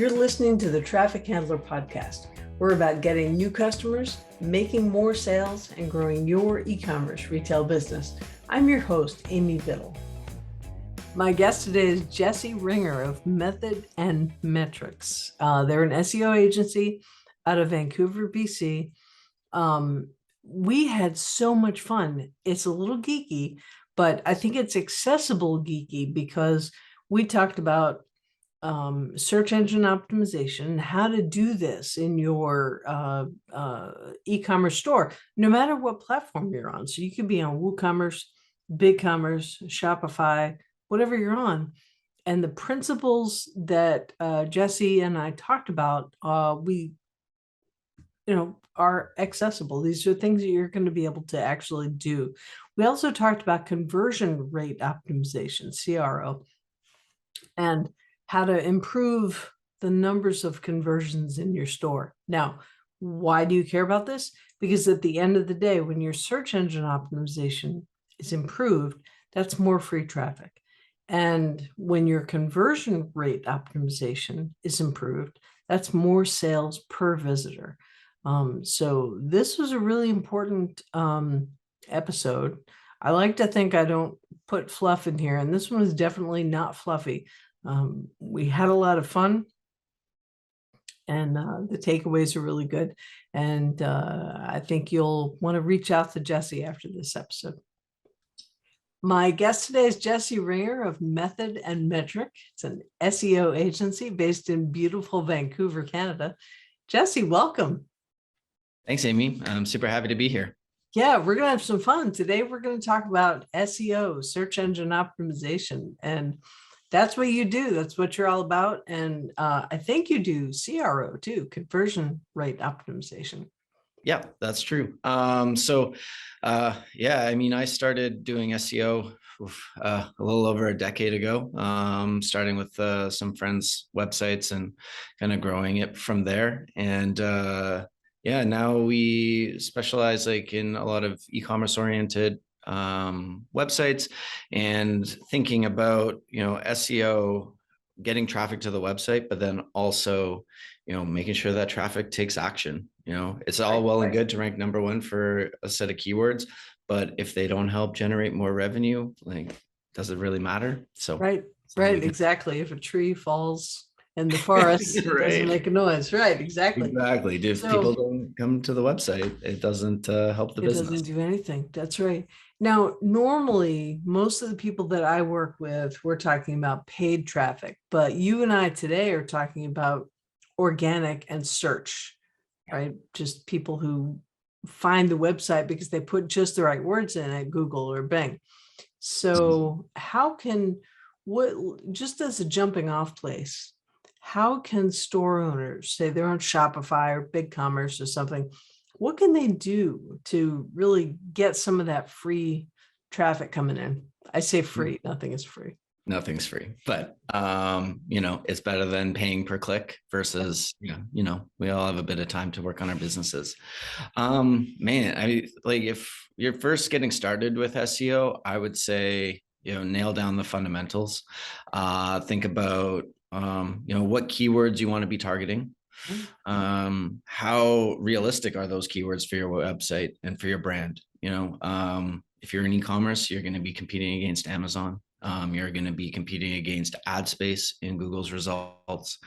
You're listening to the Traffic Handler Podcast. We're about getting new customers, making more sales, and growing your e-commerce retail business. I'm your host, Amy Biddle. My guest today is Jesse Ringer of Method and Metrics. They're an SEO agency out of Vancouver, BC. We had so much fun. It's a little geeky, but I think it's accessible geeky because we talked about search engine optimization, how to do this in your e-commerce store, no matter what platform you're on. So you could be on WooCommerce, BigCommerce, Shopify, whatever you're on. And the principles that Jesse and I talked about, are accessible. These are things that you're going to be able to actually do. We also talked about conversion rate optimization, CRO, and how to improve the numbers of conversions in your store. Now, why do you care about this? Because at the end of the day, when your search engine optimization is improved, that's more free traffic. And when your conversion rate optimization is improved, that's more sales per visitor. So this was a really important episode. I like to think I don't put fluff in here, and this one is definitely not fluffy. We had a lot of fun, and the takeaways are really good. And I think you'll want to reach out to Jesse after this episode. My guest today is Jesse Ringer of Method and Metric. It's an SEO agency based in beautiful Vancouver, Canada. Jesse, welcome. Thanks, Amy. I'm super happy to be here. Yeah, we're going to have some fun. Today, we're going to talk about SEO, search engine optimization. And that's what you do. That's what you're all about. And I think you do CRO too, conversion rate optimization. Yeah, that's true. I started doing SEO a little over a decade ago, starting with some friends' websites and kind of growing it from there. And now we specialize in a lot of e-commerce oriented websites, and thinking about SEO, getting traffic to the website, but then also making sure that traffic takes action. It's all well and good to rank number one for a set of keywords, but if they don't help generate more revenue, does it really matter? So right, exactly. If a tree falls in the forest, it doesn't make a noise. Right, exactly. If people don't come to the website, it doesn't help the business. It doesn't do anything. That's right. Now, normally, most of the people that I work with, we're talking about paid traffic, but you and I today are talking about organic and search, right? Just people who find the website because they put just the right words in at Google or Bing. So just as a jumping off place, how can store owners, say they're on Shopify or BigCommerce or something, what can they do to really get some of that free traffic coming in? I say free, nothing is free. Nothing's free, but it's better than paying per click versus, we all have a bit of time to work on our businesses. If you're first getting started with SEO, I would say, nail down the fundamentals. Think about, what keywords you want to be targeting. How realistic are those keywords for your website and for your brand? If you're in e-commerce, you're going to be competing against Amazon. You're going to be competing against ad space in Google's results.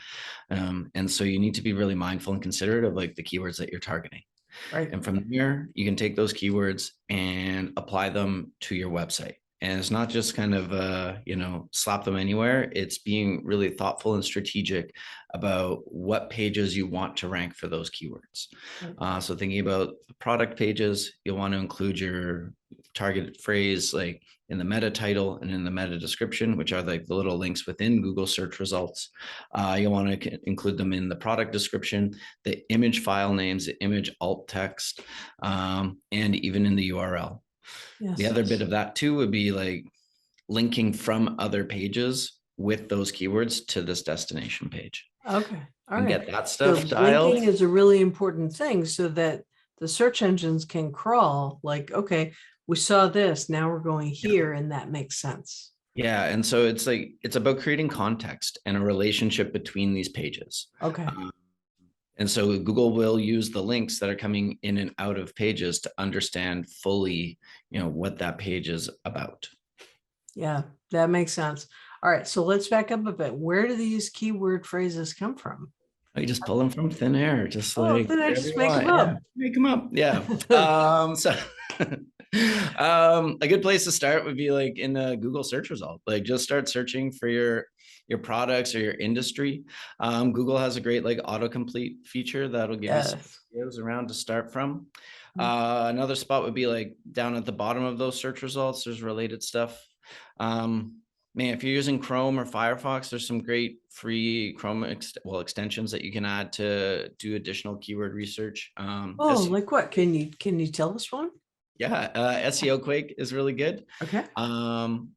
And so you need to be really mindful and considerate of the keywords that you're targeting. Right. And from there, you can take those keywords and apply them to your website. And it's not just kind of, slap them anywhere. It's being really thoughtful and strategic about what pages you want to rank for those keywords. So thinking about product pages, you'll want to include your target phrase in the meta title and in the meta description, which are the little links within Google search results. You'll want to include them in the product description, the image file names, the image alt text, and even in the URL. Yes. The other bit of that too would be linking from other pages with those keywords to this destination page. Okay. All right. Get that stuff dialed. Linking is a really important thing so that the search engines can crawl okay, we saw this, now we're going here, and that makes sense. Yeah, and so it's like it's about creating context and a relationship between these pages. Okay. Um, and so Google will use the links that are coming in and out of pages to understand fully, what that page is about. Yeah, that makes sense. All right, so let's back up a bit. Where do these keyword phrases come from? You just pull them from thin air, just Oh, like then I wherever just you make them want. Yeah, up. make them up. Yeah. So a good place to start would be like in a Google search result. Like just start searching for your products or your industry. Google has a great like autocomplete feature that'll give you some Yes. videos around to start from. Mm. Another spot would be like down at the bottom of those search results. There's related stuff. Man, if you're using Chrome or Firefox, there's some great free Chrome extensions that you can add to do additional keyword research. Oh, like what? Can you tell us one? Yeah, SEO Quake is really good. Okay.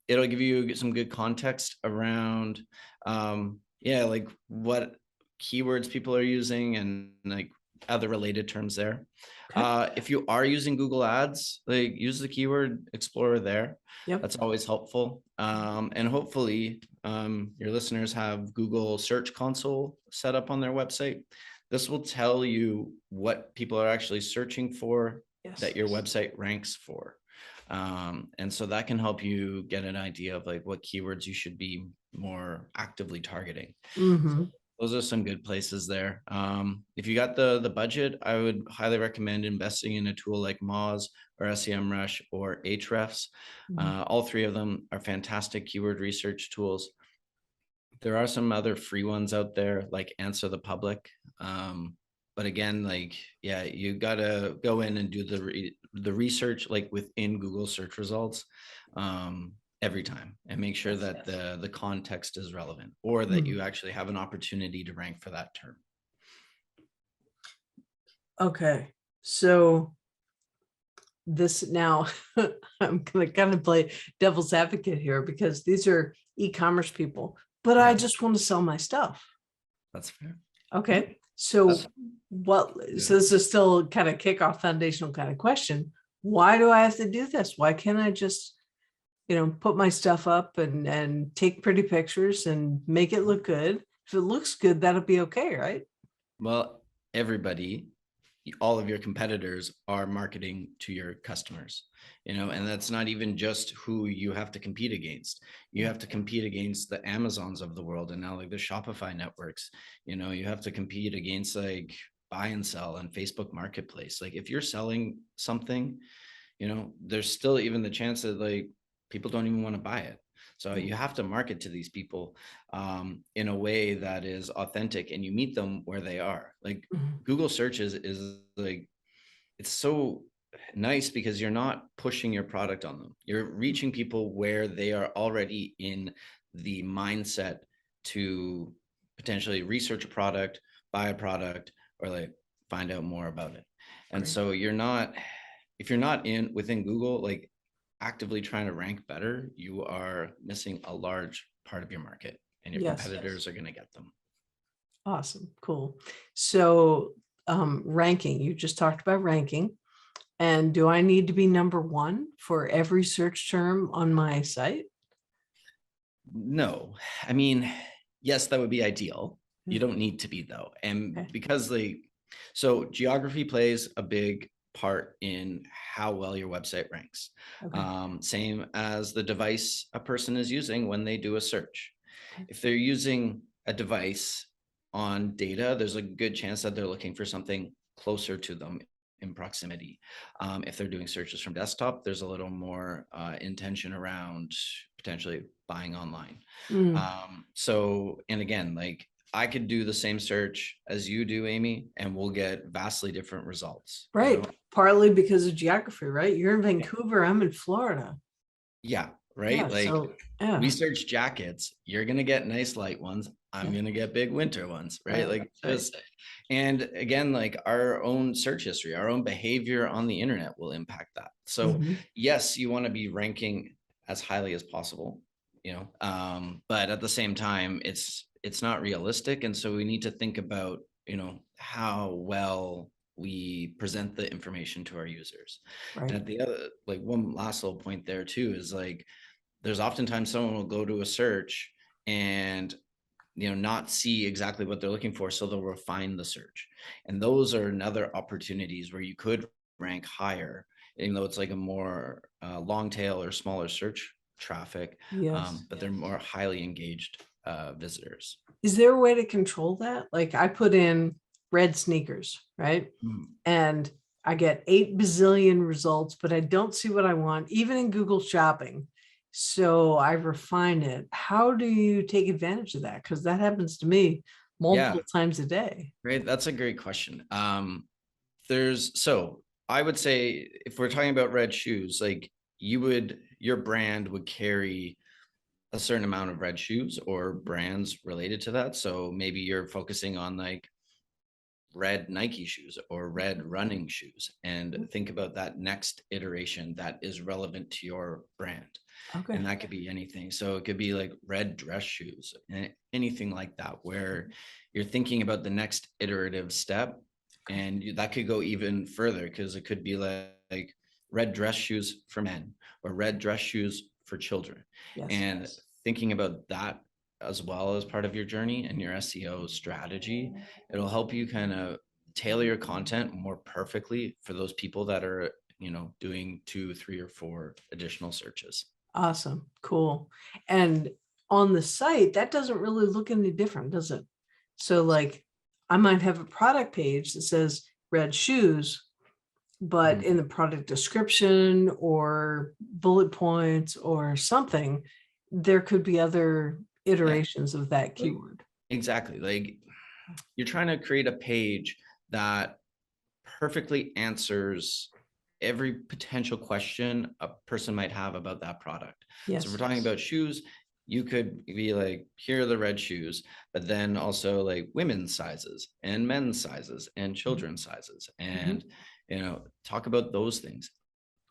It'll give you some good context around, yeah, like what keywords people are using and like other related terms there. Okay. If you are using Google Ads, like use the keyword explorer there. Yep. That's always helpful. And hopefully, your listeners have Google Search Console set up on their website. This will tell you what people are actually searching for Yes. that your website ranks for. And so that can help you get an idea of like what keywords you should be more actively targeting. Mm-hmm. So those are some good places there. If you got the budget, I would highly recommend investing in a tool like Moz or SEMrush or Ahrefs. Mm-hmm. All three of them are fantastic keyword research tools. There are some other free ones out there like Answer the Public. But again, like, yeah, you gotta go in and do the research like within Google search results every time and make sure Yes, that yes. the context is relevant or that Mm. you actually have an opportunity to rank for that term. Okay. So this now, I'm gonna kind of play devil's advocate here because these are e-commerce people, but I Yeah, just want to sell my stuff. that's fair. Yeah, Okay. So that's so good. this is still kind of kickoff foundational kind of question. Why do I have to do this? Why can't I just, put my stuff up and take pretty pictures and make it look good? If it looks good, that'll be okay, right? Well, everybody, all of your competitors are marketing to your customers, and that's not even just who you have to compete against. You Yeah. have to compete against the Amazons of the world and now like the Shopify networks. You have to compete against like buy and sell and Facebook Marketplace. Like if you're selling something, there's still even the chance that like people don't even want to buy it. So Yeah. you have to market to these people in a way that is authentic and you meet them where they are. Like Mhm. Google searches is like, it's so nice because you're not pushing your product on them. You're reaching people where they are already in the mindset to potentially research a product, buy a product, or like find out more about it. And Great. so if you're not in within Google, like actively trying to rank better, you are missing a large part of your market and your Yes. competitors are going to get them. Awesome. Cool. So ranking, you just talked about ranking. And do I need to be number one for every search term on my site? No, I mean, yes, that would be ideal. You Mm. don't need to be though. And Okay. because so geography plays a big part in how well your website ranks. Okay. Same as the device a person is using when they do a search. Okay. If they're using a device on data, there's a good chance that they're looking for something closer to them in proximity. If they're doing searches from desktop, there's a little more intention around potentially buying online. Mm. So, and again, like I could do the same search as you do, Amy, and we'll get vastly different results, Right. Partly because of geography, right? You're in Vancouver, I'm in Florida. Yeah, right. Yeah. Like So we yeah. search jackets, you're gonna get nice light ones. I'm Yeah. gonna get big winter ones, right? Like Right. just and again, like our own search history, our own behavior on the internet will impact that. So Mhm. yes, you want to be ranking as highly as possible, but at the same time, it's not realistic. And so we need to think about, how well we present the information to our users. And Right. at the other, like one last little point there too, is like there's oftentimes someone will go to a search and not see exactly what they're looking for, so they'll refine the search. And those are another opportunities where you could rank higher, even though it's like a more long tail or smaller search traffic, Yes. but they're more highly engaged visitors. Is there a way to control that? Like I put in red sneakers, right? Mm. And I get 8 bazillion results, but I don't see what I want, even in Google Shopping. So I refine it. How do you take advantage of that? Because that happens to me Yeah, multiple times a day. great. That's a great question. So I would say if we're talking about red shoes, like your brand would carry a certain amount of red shoes or brands related to that. So maybe you're focusing on like red Nike shoes or red running shoes, and think about that next iteration that is relevant to your brand. Okay. And that could be anything. So it could be like red dress shoes, anything like that, where you're thinking about the next iterative step. And that could go even further, because it could be like red dress shoes for men or red dress shoes for children. Yes. And thinking about that as well as part of your journey and your SEO strategy, it'll help you kind of tailor your content more perfectly for those people that are, doing 2, 3, or 4 additional searches. Awesome. Cool. And on the site, that doesn't really look any different, does it? So like I might have a product page that says red shoes, but Mhm. in the product description or bullet points or something, there could be other Yeah, iterations of that like keyword. exactly. Like you're trying to create a page that perfectly answers every potential question a person might have about that product. So if we're Yes. talking about shoes, you could be like, here are the red shoes, but then also like women's sizes and men's sizes and children's sizes, Mhm. and talk about those things.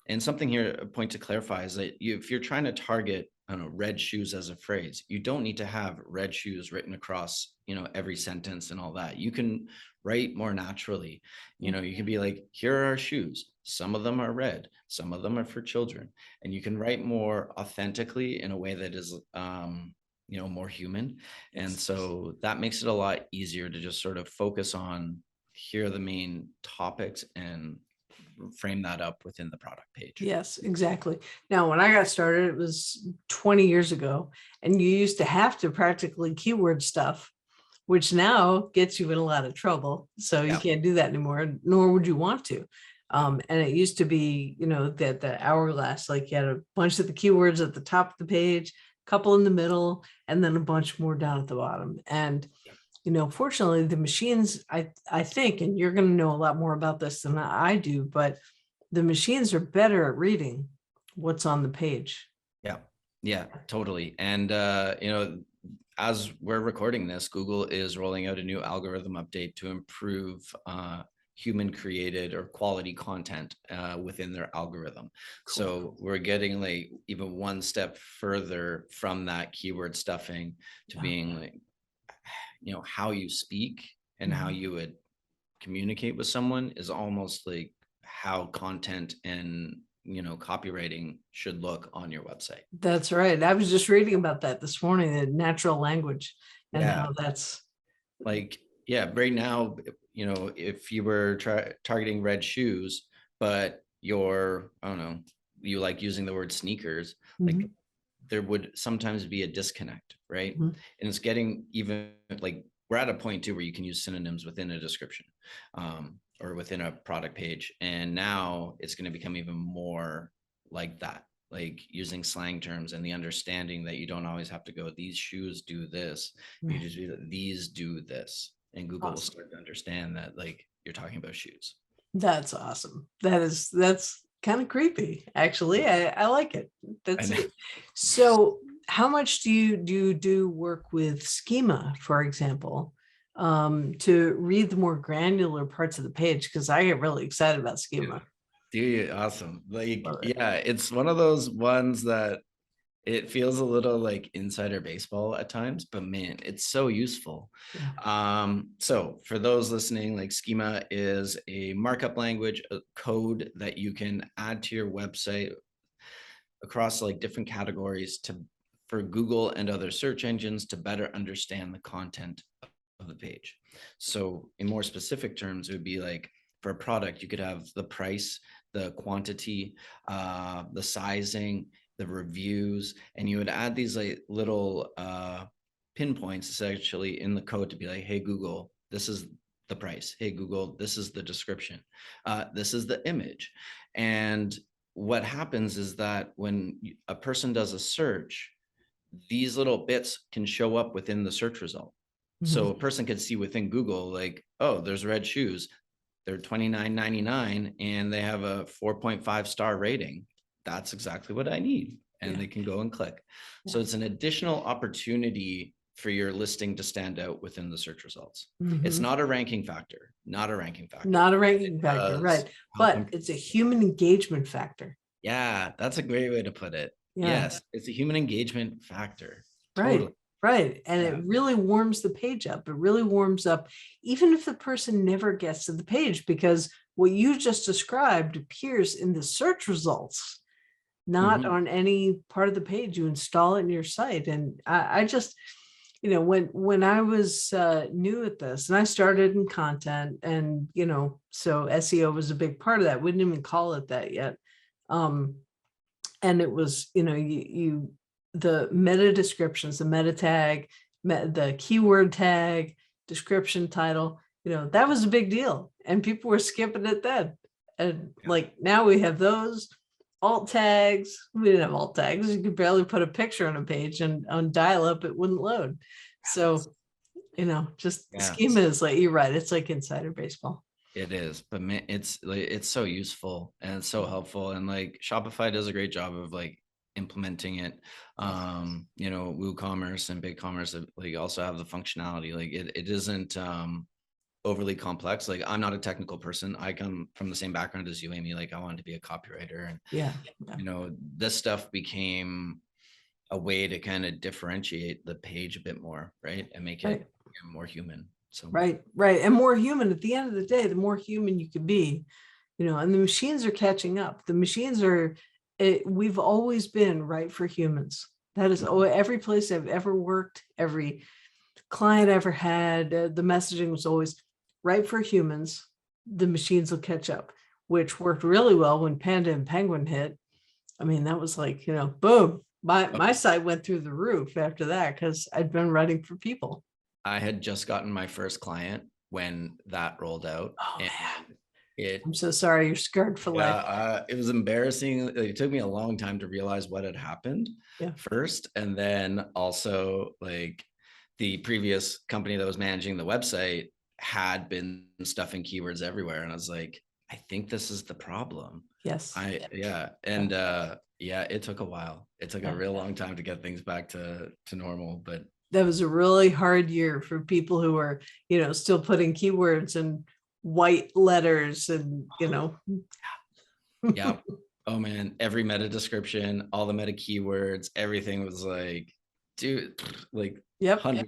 And something here, a point to clarify, is that if you're trying to target, I don't know, red shoes as a phrase, you don't need to have red shoes written across, every sentence and all that. You can write more naturally. Yeah. You can be like, here are our shoes. Some of them are red, some of them are for children. And you can write more authentically in a way that is, more human. And Yes. so that makes it a lot easier to just sort of focus on, here are the main topics, and frame that up within the product page. Yes, exactly. Now, when I got started, it was 20 years ago, and you used to have to practically keyword stuff, which now gets you in a lot of trouble. So you Yeah. can't do that anymore, nor would you want to. Yeah. And it used to be, that the hourglass, like you had a bunch of the keywords at the top of the page, a couple in the middle, and then a bunch more down at the bottom. And fortunately, the machines, I think, and you're going to know a lot more about this than I do, but the machines are better at reading what's on the page. Yeah. Yeah, totally. And, as we're recording this, Google is rolling out a new algorithm update to improve human created or quality content within their algorithm. Cool. So we're getting like even one step further from that keyword stuffing to Yeah. being like, how you speak and how Mhm. you would communicate with someone is almost like how content and copywriting should look on your website. That's right. I was just reading about that this morning, the natural language and Yeah, how that's like yeah, right now, if you were targeting red shoes, but you're, I don't know, you like using the word sneakers, like Mhm, there would sometimes be a disconnect, right? mhm. And it's getting even like we're at a point too where you can use synonyms within a description, or within a product page. And now it's going to become even more like that, like using slang terms and the understanding that you don't always have to go, these shoes do this. You Right. just do that, these do this. And Google will Awesome. start to understand that like you're talking about shoes. That's awesome. That's kind of creepy, actually. I like it. I That's know. it. So how much do work with schema, for example, to read the more granular parts of the page? Because I get really excited about schema. Dude, awesome. Like, Love it. yeah, it's one of those ones that it feels a little like insider baseball at times, but man, it's so useful. Yeah. So for those listening, like schema is a markup language, a code that you can add to your website, across like different categories for Google and other search engines to better understand the content of the page. So in more specific terms, it would be like for a product, you could have the price, the quantity, the sizing, the reviews, and you would add these like little pinpoints essentially in the code to be like, hey, Google, this is the price. Hey, Google, this is the description. This is the image. And what happens is that when a person does a search, these little bits can show up within the search result. So a person could see within Google, like, oh, there's red shoes. They're $29.99 and they have a 4.5 star rating. That's exactly what I need. And they can go and click. So it's an additional opportunity for your listing to stand out within the search results. It's not a ranking factor, not a ranking factor. Not a ranking factor, right? But it's a human engagement factor. Yeah, that's a great way to put it. Yes, it's a human engagement factor. Totally. Right. And it really warms the page up. It really warms up, even if the person never gets to the page, because what you just described appears in the search results, not on any part of the page. You install it in your site. And I just, when I was new at this, and I started in content, and, so SEO was a big part of that. We didn't even call it that yet. And it was, the meta descriptions, the meta tag, the keyword tag, description title, that was a big deal. And people were skipping it then. And like now we have those alt tags. We didn't have alt tags. You could barely put a picture on a page, and on dial-up, it wouldn't load. So, just schema is like, you're right. It's like insider baseball. It is, but man, it's so useful and it's so helpful. And like Shopify does a great job of like implementing it. WooCommerce and BigCommerce like also have the functionality. Like it isn't overly complex. Like I'm not a technical person. I come from the same background as you, Amy. Like I wanted to be a copywriter, and this stuff became a way to kind of differentiate the page a bit more, right? And make it more human. So right. And more human. At the end of the day, the more human you can be, and the machines are catching up. The machines we've always been right for humans. That is every place I've ever worked, every client I ever had, the messaging was always right for humans. The machines will catch up, which worked really well when Panda and Penguin hit. I mean, that was like, boom. My site went through the roof after that because I'd been writing for people. I had just gotten my first client when that rolled out. Oh, man. I'm so sorry. You're scarred for life. It was embarrassing. It took me a long time to realize what had happened first. And then also like the previous company that was managing the website had been stuffing keywords everywhere. And I was like, I think this is the problem. Yes. It took a while. It took a real long time to get things back to normal, but that was a really hard year for people who are, still putting keywords in white letters and, Yeah. Oh man, every meta description, all the meta keywords, everything was like, dude, like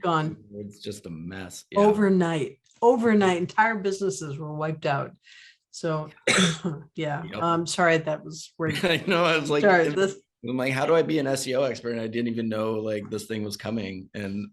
gone. It's just a mess. Overnight, entire businesses were wiped out. So I'm sorry that was where I know. I was like, I'm like, how do I be an SEO expert? And I didn't even know like this thing was coming. And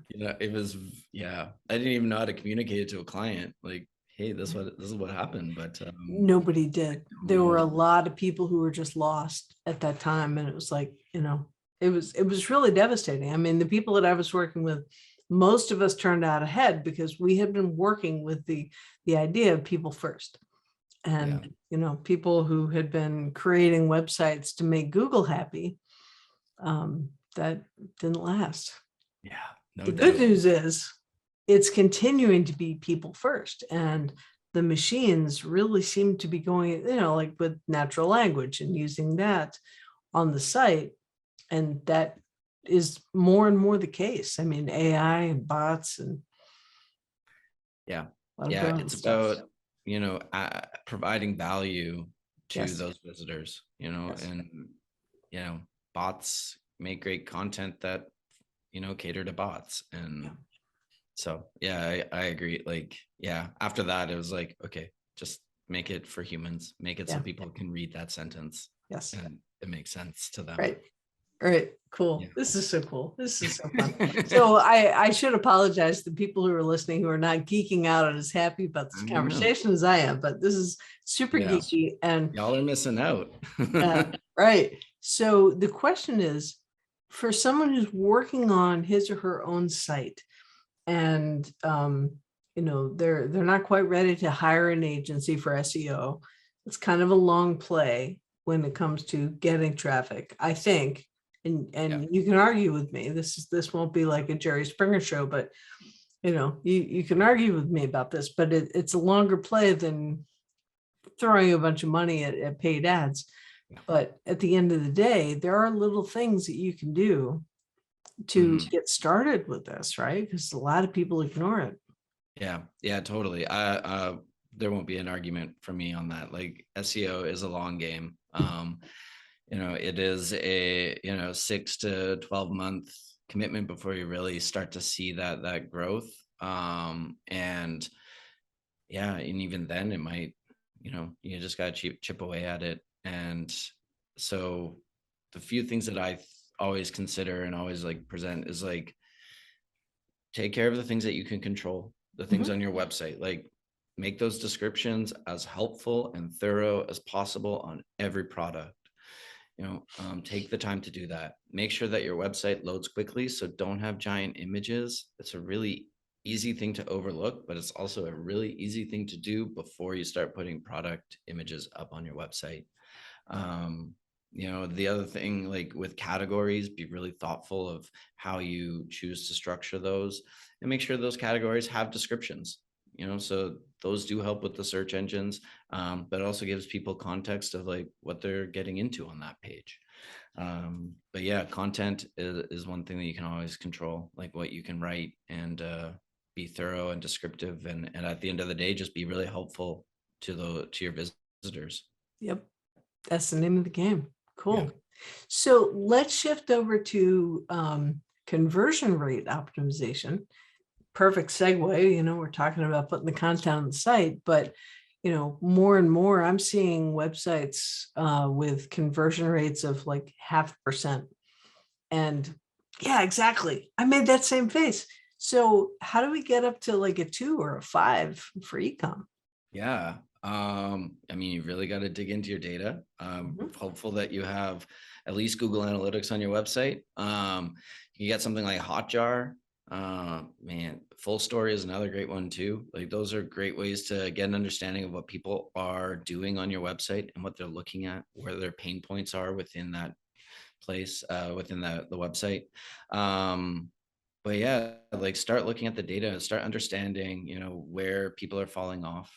it was, I didn't even know how to communicate it to a client. Like, hey, this is what happened. But nobody did. There were a lot of people who were just lost at that time. And it was like, it was really devastating. I mean, the people that I was working with, most of us turned out ahead because we had been working with the idea of people first. And, people who had been creating websites to make Google happy, that didn't last. Yeah. The good news is it's continuing to be people first. And the machines really seem to be going, like with natural language and using that on the site. And that is more and more the case. I mean, AI and bots and. It's about, providing value to those visitors, and, bots make great content that, cater to bots. And so, I agree. Like, after that, it was like, okay, just make it for humans, make it so people can read that sentence. Yes. it makes sense to them. Right. Right. Yeah. Cool. This is so cool. This is so fun. So I should apologize to people who are listening who are not geeking out and as happy about this No. conversation as I am, but this is super Yeah. geeky and Y'all are missing out. right. So the question is, for someone who's working on his or her own site and they're not quite ready to hire an agency for SEO. It's kind of a long play when it comes to getting traffic, I think. And Yeah. you can argue with me. This won't be like a Jerry Springer show, but you can argue with me about this, but it's a longer play than throwing a bunch of money at paid ads. Yeah. But at the end of the day, there are little things that you can do to Mhm. get started with this, right? Because a lot of people ignore it. Yeah. Yeah, totally. There won't be an argument from me on that. Like SEO is a long game. It is a 6 to 12 month commitment before you really start to see that growth. And yeah, and even then it might, you just got to chip away at it. And so the few things that I always consider and always like present is like, take care of the things that you can control, the things Mhm. on your website, like make those descriptions as helpful and thorough as possible on every product. Take the time to do that. Make sure that your website loads quickly. So don't have giant images. It's a really easy thing to overlook, but it's also a really easy thing to do before you start putting product images up on your website. um the other thing, like with categories, be really thoughtful of how you choose to structure those and make sure those categories have descriptions, so those do help with the search engines, but also gives people context of like what they're getting into on that page. But yeah, content is one thing that you can always control, like what you can write, and be thorough and descriptive, and at the end of the day just be really helpful to your visitors. Yep. That's the name of the game. Yeah. Cool. So let's shift over to conversion rate optimization. Perfect segue. We're talking about putting the content on the site, but more and more I'm seeing websites with conversion rates of like 0.5%. And yeah, exactly. I made that same face. So how do we get up to like a 2 or a 5 for ecom? Yeah. I mean, you really got to dig into your data. Mhm. Hopeful that you have at least Google Analytics on your website. You get something like Hotjar. Man, Full Story is another great one too. Like those are great ways to get an understanding of what people are doing on your website and what they're looking at, where their pain points are within that place, within the website. But yeah, like start looking at the data and start understanding, where people are falling off.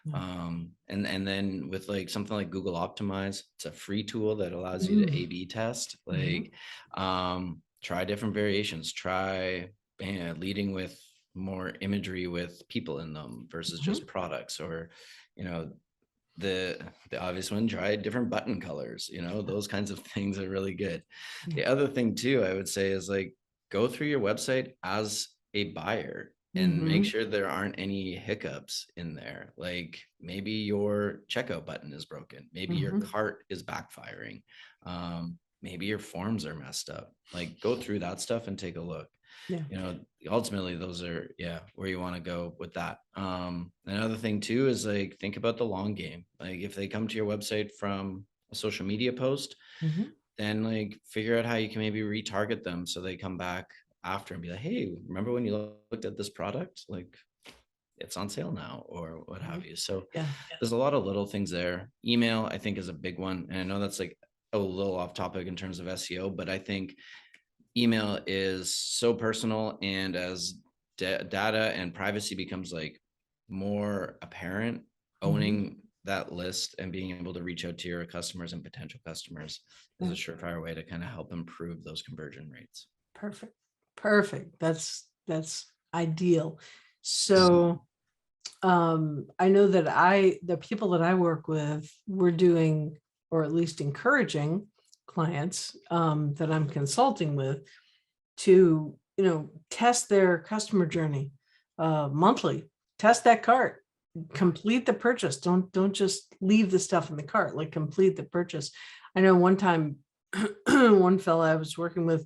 Yeah. And then with like something like Google Optimize, it's a free tool that allows you to Mm. A/B test. Mhm. Like, try different variations. Try leading with more imagery with people in them versus Mhm. just products, or you know, the obvious one, try different button colors. Those kinds of things are really good. Yeah. The other thing too, I would say, is like go through your website as a buyer and make Mhm. sure there aren't any hiccups in there. Like maybe your checkout button is broken, maybe your Mhm. cart is backfiring, maybe your forms are messed up. Like go through that stuff and take a look. Yeah. Ultimately those are, yeah, where you want to go with that. Another thing too is like think about the long game. Like if they come to your website from a social media post, Mhm. then like figure out how you can maybe retarget them so they come back after and be like, hey, remember when you looked at this product, like it's on sale now, or what have Mhm. you. So Yeah. there's a lot of little things there. Email, I think, is a big one, and I know that's like a little off topic in terms of SEO, but I think email is so personal, and as data and privacy becomes like more apparent, Mhm. owning that list and being able to reach out to your customers and potential customers is a Yeah. surefire way to kind of help improve those conversion rates. Perfect. Perfect. That's ideal. Mhm. So I know that the people that I work with, we're doing, or at least encouraging clients that I'm consulting with to, test their customer journey monthly, test that cart. complete the purchase. Don't just leave the stuff in the cart, like complete the purchase. I know one time one fella I was working with,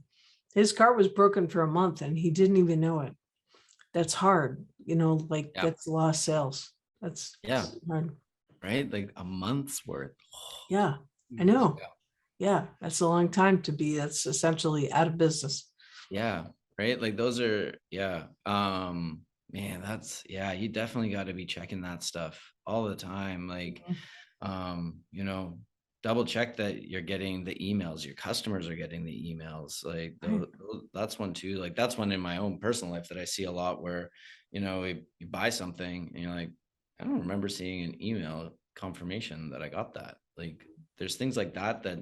his cart was broken for a month and he didn't even know it. That's hard, like Yeah. that's lost sales. That's Yeah. hard. Right. Like a month's worth. Yeah, I Jeez. know. Yeah, that's a long time to be, that's essentially out of business. Yeah, right. Like those are, yeah. Man, that's, yeah, you definitely got to be checking that stuff all the time. Like, Mhm. you know, double check that you're getting the emails, your customers are getting the emails. Like Right. that's one too. Like that's one in my own personal life that I see a lot where, you buy something and you're like, I don't remember seeing an email confirmation that I got that. Like there's things like that that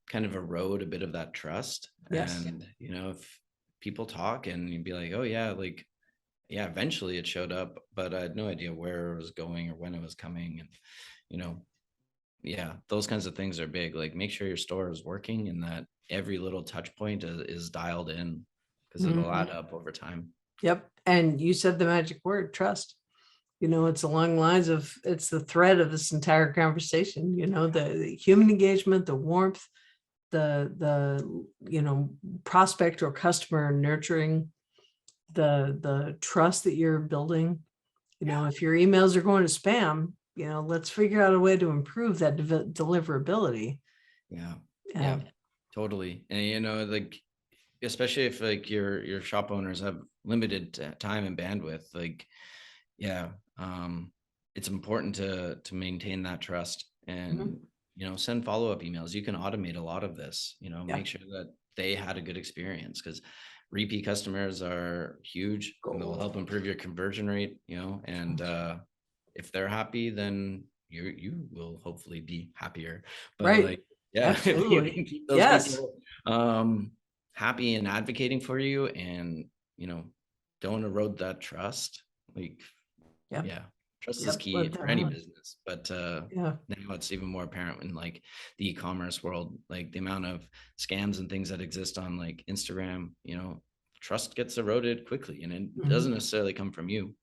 kind of erode a bit of that trust. Yes. And, if people talk and you'd be like, oh yeah, like, yeah, eventually it showed up, but I had no idea where it was going or when it was coming. And, you know, yeah, those kinds of things are big. Like make sure your store is working and that every little touch point is dialed in because it'll add Mhm. up over time. Yep. And you said the magic word, trust. It's along the lines of, it's the thread of this entire conversation, the human engagement, the warmth, the prospect or customer nurturing, the trust that you're building. Yeah. If your emails are going to spam, let's figure out a way to improve that deliverability. Yeah. Yeah. Yeah. Totally. And like especially if like your shop owners have limited time and bandwidth, like yeah, it's important to maintain that trust and Mhm. send follow-up emails. You can automate a lot of this, Yeah. make sure that they had a good experience because repeat customers are huge and they'll help Gold. improve your conversion rate, and if they're happy, then you will hopefully be happier. But Right. like, yeah, if you Absolutely. can keep those Yes. people happy and advocating for you and you know don't erode that trust, like Yep. yeah, trust is Yep. key Let for them any run. business, but Yeah. now it's even more apparent in like the e-commerce world, like the amount of scams and things that exist on like Instagram, trust gets eroded quickly and it Mhm. doesn't necessarily come from you.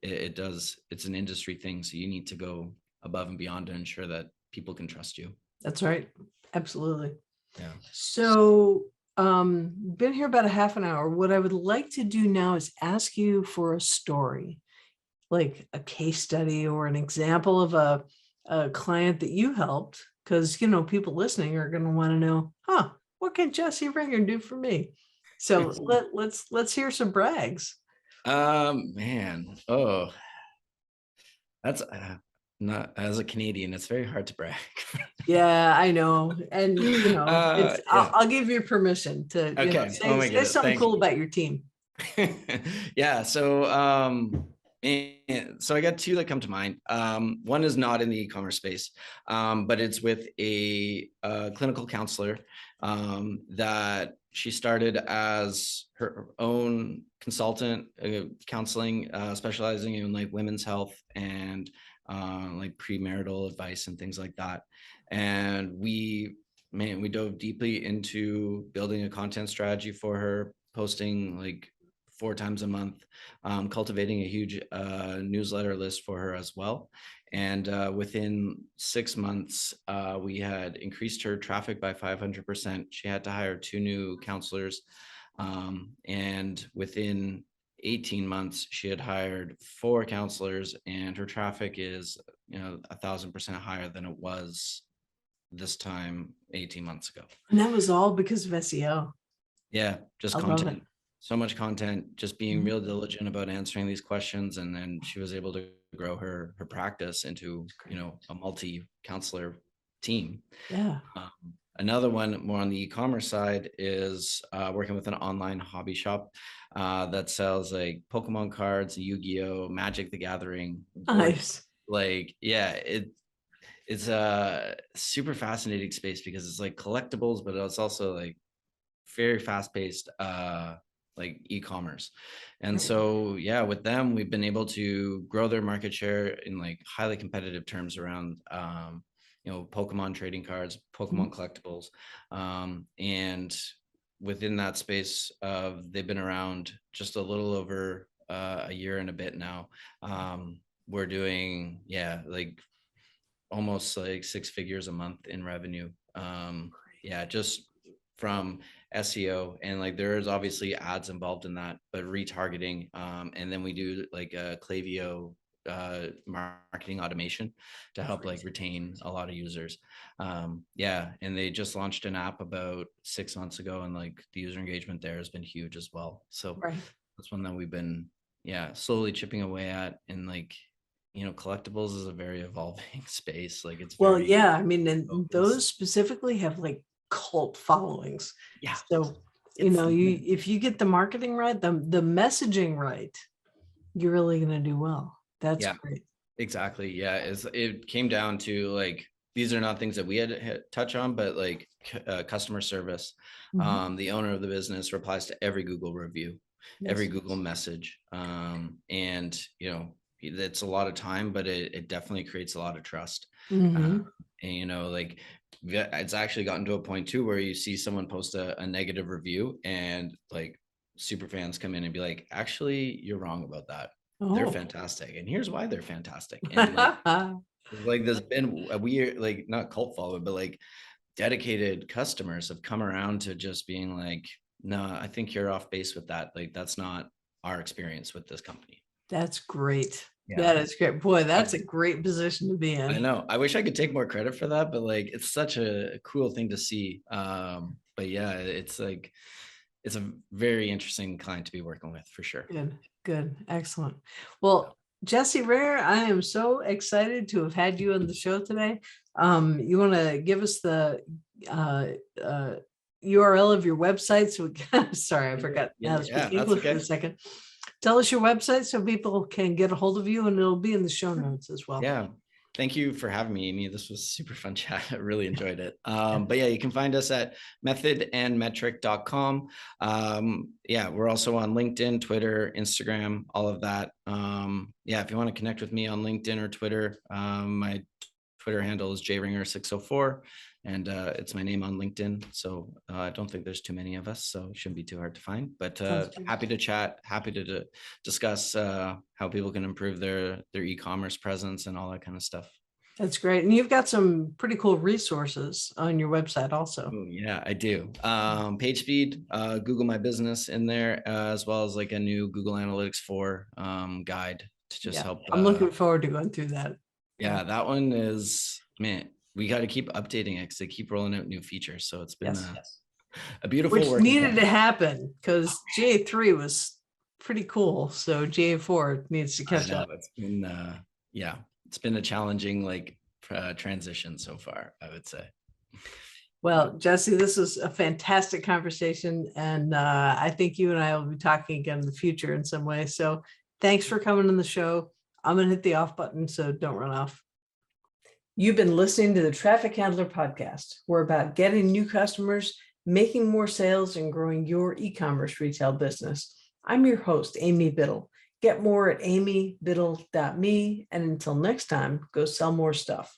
It does, it's an industry thing, so you need to go above and beyond to ensure that people can trust you. That's right. Absolutely. Yeah. So, been here about a half an hour. What I would like to do now is ask you for a story, like a case study or an example of a client that you helped, because people listening are going to want to know, huh, what can Jesse Ringer do for me? So let's hear some brags. Man, oh, that's not, as a Canadian, it's very hard to brag. Yeah, I know. And it's I'll, Yeah. I'll give you permission to, Okay. Oh say my say goodness. something Thank cool you. about your team. Yeah. So, so I got two that come to mind. One is not in the e-commerce space, but it's with a clinical counselor that she started as her own consultant, counseling, specializing in like women's health and like premarital advice and things like that. And we dove deeply into building a content strategy for her, posting like 4 times a month, cultivating a huge newsletter list for her as well. And within 6 months, we had increased her traffic by 500%. She had to hire 2 new counselors. And within 18 months, she had hired 4 counselors, and her traffic is, 1,000% higher than it was this time 18 months ago. And that was all because of SEO. Yeah, just I love it. content. So much content, just being Mhm. real diligent about answering these questions. And then she was able to grow her practice into, It's great. a multi-counselor team. Yeah. Um, Another one more on the e-commerce side is working with an online hobby shop that sells like Pokemon cards, Yu-Gi-Oh, Magic the Gathering, board. Nice. Like, yeah, it's a super fascinating space because it's like collectibles, but it's also like very fast paced like e-commerce. And Right. so yeah, with them we've been able to grow their market share in like highly competitive terms around Pokemon trading cards, Pokemon Mhm. collectibles, and within that space they've been around just a little over a year and a bit now. We're doing, like almost like 6 figures a month in revenue. Just from SEO, and like there is obviously ads involved in that, but retargeting. And then we do like a Klaviyo marketing automation to help like retain a lot of users. And they just launched an app about 6 months ago, and like the user engagement there has been huge as well. So that's one that we've been slowly chipping away at. And like, collectibles is a very evolving space. Like it's very I mean, and focused. those specifically have like cult followings. Yeah. So, if you get the marketing right, the messaging right, you're really going to do well. That's great. Exactly. Yeah. It came down to like, these are not things that we had to touch on, but like customer service. The owner of the business replies to every Google review, every Google message. And it's a lot of time, but it definitely creates a lot of trust. And like it's actually gotten to a point too where you see someone post a negative review, and like super fans come in and be like, actually, you're wrong about that. They're fantastic, and here's why they're fantastic. And like there's been a weird, like, not cult following, but like dedicated customers have come around to just being like, no, I think you're off base with that. Like that's not our experience with this company. That's great. That is great. Boy, that's a great position to be in. I know. I wish I could take more credit for that, but like it's such a cool thing to see. But yeah, it's like it's a very interesting client to be working with for sure. Good. Excellent. Well, Jesse Rare, I am so excited to have had you on the show today. You want to give us the URL of your website? So sorry, I forgot how to speak English for a second. Tell us your website so people can get a hold of you, and it'll be in the show notes as well. Yeah. Thank you for having me, Amy. This was super fun chat. I really enjoyed it. But yeah, you can find us at methodandmetric.com. We're also on LinkedIn, Twitter, Instagram, all of that. If you want to connect with me on LinkedIn or Twitter, my Twitter handle is jringer604, and it's my name on LinkedIn. So I don't think there's too many of us, so it shouldn't be too hard to find. But happy to chat, happy to discuss how people can improve their e-commerce presence and all that kind of stuff. That's great. And you've got some pretty cool resources on your website also. Oh, yeah, I do. PageSpeed, Google My Business in there, as well as like a new Google Analytics 4 guide to just help. I'm looking forward to going through that. Yeah, that one is, man, we got to keep updating it because they keep rolling out new features. So it's been a beautiful which needed to happen because GA3 was pretty cool. So GA4 needs to catch up. It's been, it's been a challenging like transition so far, I would say. Well, Jesse, this is a fantastic conversation, and I think you and I will be talking again in the future in some way. So thanks for coming on the show. I'm going to hit the off button, so don't run off. You've been listening to the Traffic Handler Podcast. We're about getting new customers, making more sales, and growing your e-commerce retail business. I'm your host, Amy Biddle. Get more at amybiddle.me. And until next time, go sell more stuff.